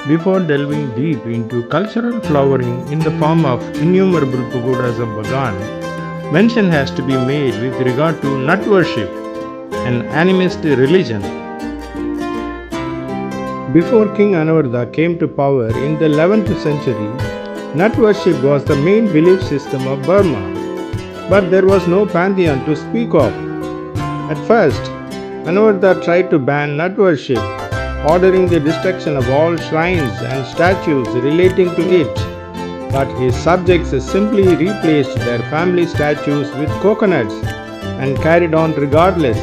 Before delving deep into cultural flowering in the form of innumerable pagodas of Bagan, mention has to be made with regard to nut worship, an animist religion. Before King Anahwrahta came to power in the 11th century, nut worship was the main belief system of Burma, but there was no pantheon to speak of. At first, Anahwrahta tried to ban nut worship, ordering the destruction of all shrines and statues relating to it, but his subjects simply replaced their family statues with coconuts and carried on regardless.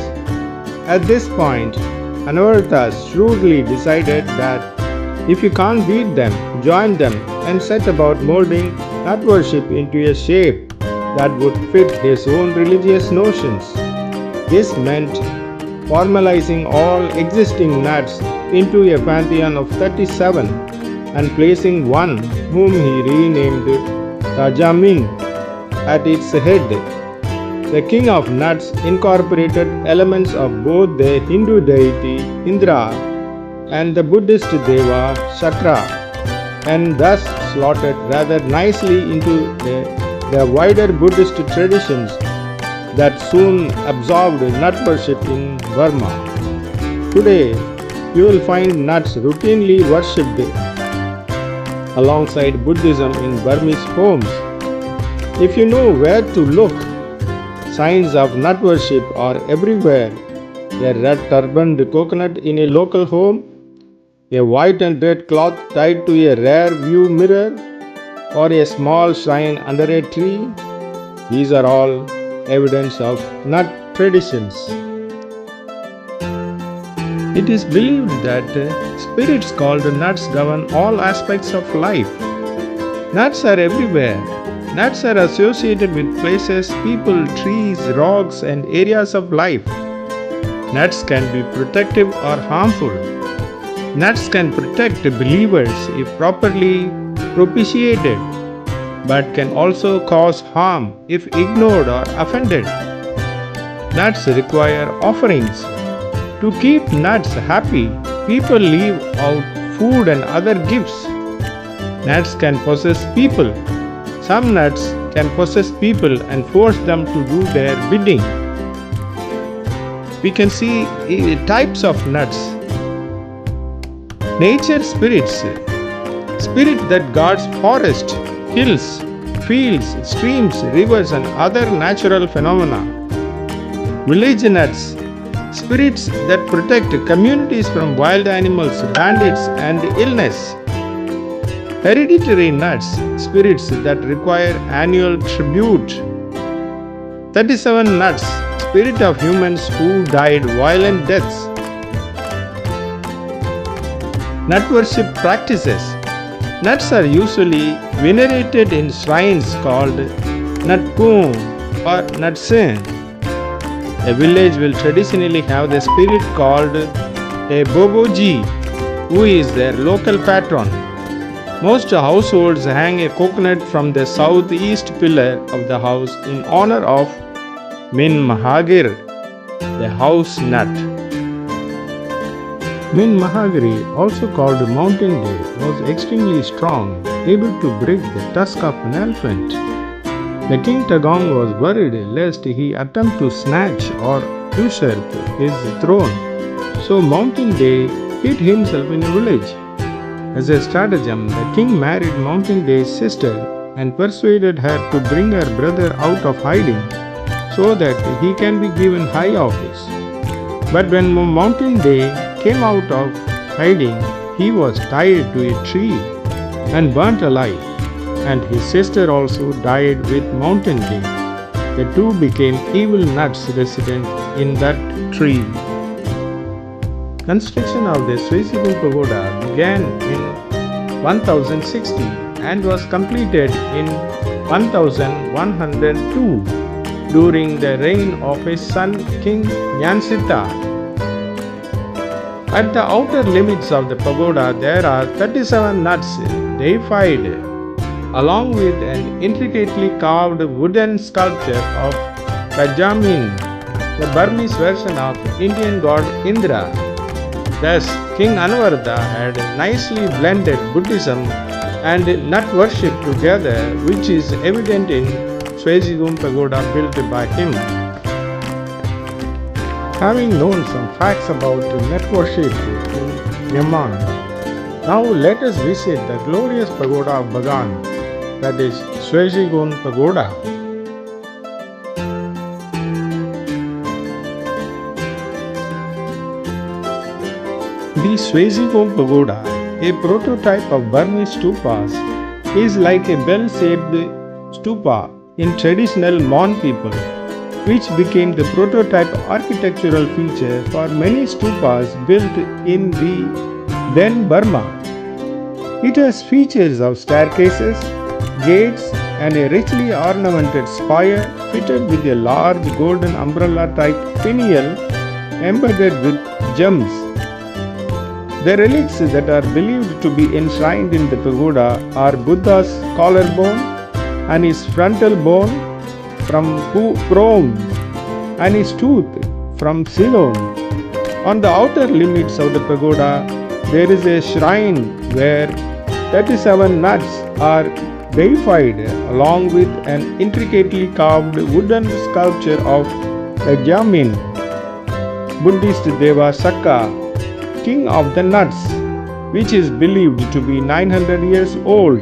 At this point, Anahwrahta shrewdly decided that if you can't beat them, join them and set about molding nut worship into a shape that would fit his own religious notions. This meant formalizing all existing nuts into a pantheon of 37 and placing one whom he renamed Dhammayangyi at its head. The king of nuts incorporated elements of both the Hindu deity Indra and the Buddhist deva Shakra, and thus slotted rather nicely into the wider Buddhist traditions that soon absorbed nut worship in Burma. Today, you will find nuts routinely worshipped alongside Buddhism in Burmese homes. If you know where to look, signs of nut worship are everywhere. A red turbaned coconut in a local home, a white and red cloth tied to a rear view mirror, or a small shrine under a tree. These are all evidence of nut traditions. It is believed that spirits called nuts govern all aspects of life. Nuts are everywhere. Nuts are associated with places, people, trees, rocks, and areas of life. Nuts can be protective or harmful. Nuts can protect believers if properly propitiated, but can also cause harm if ignored or offended. Nuts require offerings. To keep nuts happy, people leave out food and other gifts. Nuts can possess people. Some nuts can possess people and force them to do their bidding. We can see types of nuts. Nature spirits. Spirit that guards forest, hills, fields, streams, rivers and other natural phenomena. Village nuts. Spirits that protect communities from wild animals, bandits and illness. Hereditary nuts. Spirits that require annual tribute. 37 nuts. Spirit of humans who died violent deaths. Nut worship practices. Nuts are usually venerated in shrines called Nutkum or Nutsin. A village will traditionally have the spirit called a Boboji, who is their local patron. Most households hang a coconut from the southeast pillar of the house in honor of Min Mahagir, the house nut. Min Mahagiri, also called Mountain Dew, was extremely strong, able to break the tusk of an elephant. The king Tagang was worried lest he attempt to snatch or usurp his throne, so Mountain Day hid himself in a village. As a stratagem, the king married Mountain Day's sister and persuaded her to bring her brother out of hiding so that he can be given high office. But when Mountain Day came out of hiding, he was tied to a tree and burnt alive, and his sister also died with Mountain Day. The two became evil nuts resident in that tree. Construction of the Shwezigon Pagoda began in 1060 and was completed in 1102 during the reign of his son King Kyansittha. At the outer limits of the pagoda there are 37 nuts deified, along with an intricately carved wooden sculpture of Dhammayangyi, the Burmese version of Indian god Indra. Thus, King Anahwrahta had nicely blended Buddhism and nut worship together, which is evident in Shwezigon Pagoda built by him. Having known some facts about nut worship in Myanmar, now let us visit the glorious pagoda of Bagan, that is Shwezigon Pagoda. The Shwezigon Pagoda, a prototype of Burmese stupas, is like a bell-shaped stupa in traditional Mon people, which became the prototype architectural feature for many stupas built in the then Burma. It has features of staircases, gates, and a richly ornamented spire fitted with a large golden umbrella-type finial embedded with gems. The relics that are believed to be enshrined in the pagoda are Buddha's collarbone and his frontal bone from Chrome and his tooth from Ceylon. On the outer limits of the pagoda, there is a shrine where 37 nuts are deified along with an intricately carved wooden sculpture of a Jamin, Buddhist Deva Sakka, king of the nuts, which is believed to be 900 years old.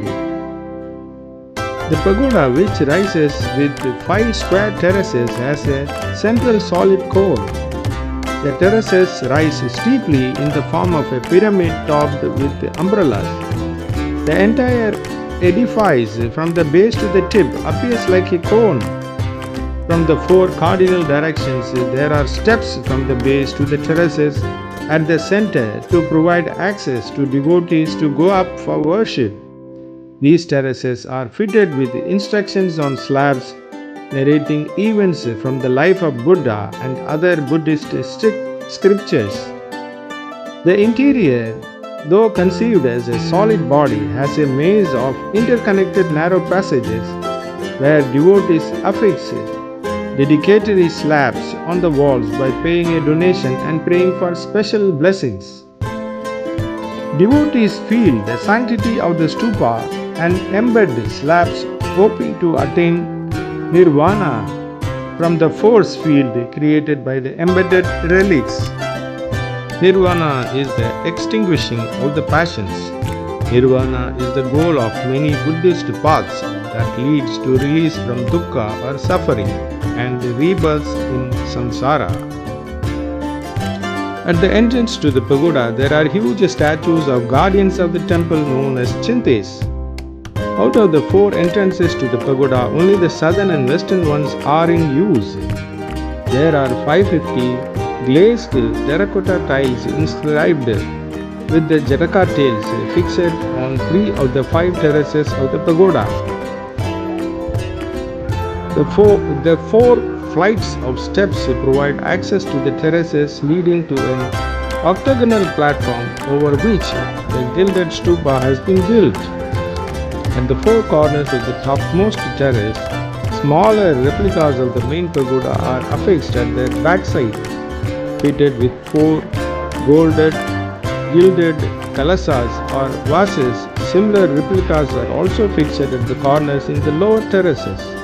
The pagoda, which rises with 5 square terraces, has a central solid core. The terraces rise steeply in the form of a pyramid topped with umbrellas. The entire edifice, from the base to the tip, appears like a cone. From the 4 cardinal directions, there are steps from the base to the terraces at the center to provide access to devotees to go up for worship. These terraces are fitted with instructions on slabs narrating events from the life of Buddha and other Buddhist scriptures. The interior, though conceived as a solid body, has a maze of interconnected narrow passages where devotees affix dedicatory slabs on the walls by paying a donation and praying for special blessings. Devotees feel the sanctity of the stupa and embed slabs hoping to attain nirvana from the force field created by the embedded relics. Nirvana is the extinguishing of the passions. Nirvana is the goal of many Buddhist paths that leads to release from dukkha or suffering and rebirth in samsara. At the entrance to the pagoda, there are huge statues of guardians of the temple known as chintes. Out of the 4 entrances to the pagoda, only the southern and western ones are in use. There are 550 glazed terracotta tiles inscribed with the Jataka tails fixed on 3 of the 5 terraces of the pagoda. The four flights of steps provide access to the terraces leading to an octagonal platform over which the gilded stupa has been built. At the 4 corners of the topmost terrace, smaller replicas of the main pagoda are affixed at their backside, fitted with 4 gilded kalasas or vases. Similar replicas are also fixed at the corners in the lower terraces.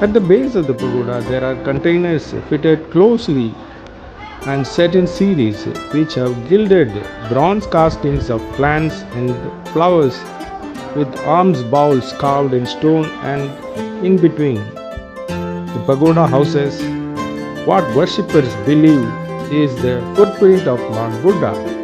At the base of the pagoda, there are containers fitted closely and set in series, which have gilded bronze castings of plants and flowers with alms bowls carved in stone, and in between, the pagoda houses what worshippers believe is the footprint of Lord Buddha.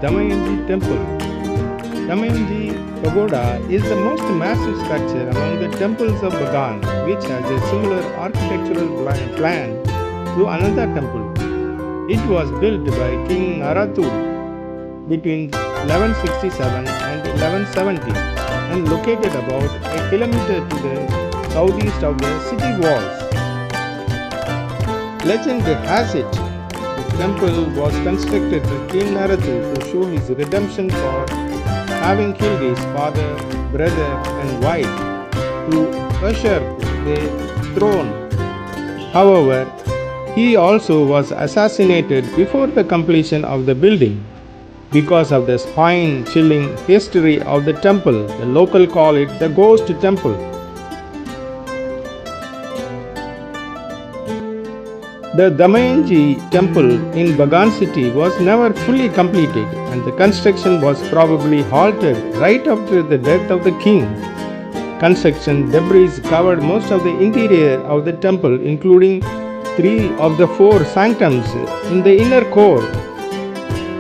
Dhammayangyi temple. Dhammayangyi Pagoda is the most massive structure among the temples of Bagan, which has a similar architectural plan to another temple. It was built by King Anahwrahta between 1167 and 1170 and located about a kilometer to the southeast of the city walls. Legend has it the temple was constructed by King Anahwrahta to show his redemption for having killed his father, brother and wife to usher the throne. However, he also was assassinated before the completion of the building. Because of the spine-chilling history of the temple, the locals call it the ghost temple. The Dhammayangyi temple in Bagan city was never fully completed and the construction was probably halted right after the death of the king. Construction debris covered most of the interior of the temple, including 3 of the 4 sanctums in the inner core.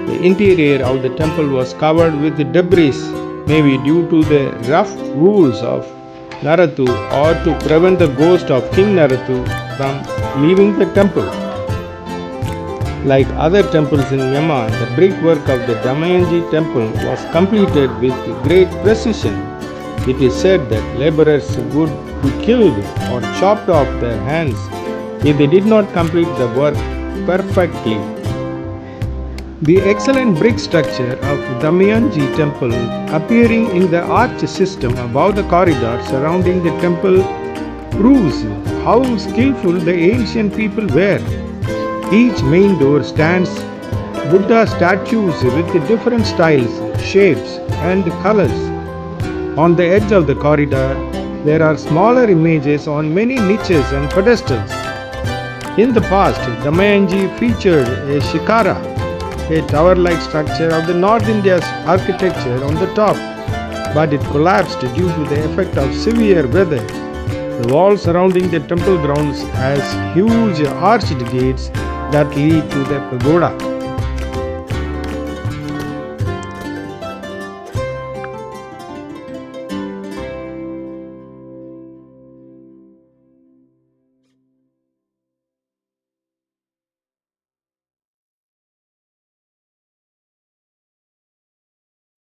The interior of the temple was covered with debris, maybe due to the rough rules of Anahwrahta or to prevent the ghost of King Anahwrahta from leaving the temple. Like other temples in Myanmar, the brickwork of the Dhammayangyi temple was completed with great precision. It is said that laborers would be killed or chopped off their hands if they did not complete the work perfectly. The excellent brick structure of Dhammayangyi temple appearing in the arch system above the corridor surrounding the temple proves how skillful the ancient people were. Each main door stands Buddha statues with different styles, shapes and colors. On the edge of the corridor, there are smaller images on many niches and pedestals. In the past, Dhammayangyi featured a shikara, a tower-like structure of the North India's architecture on the top, but it collapsed due to the effect of severe weather. The wall surrounding the temple grounds has huge arched gates that lead to the pagoda.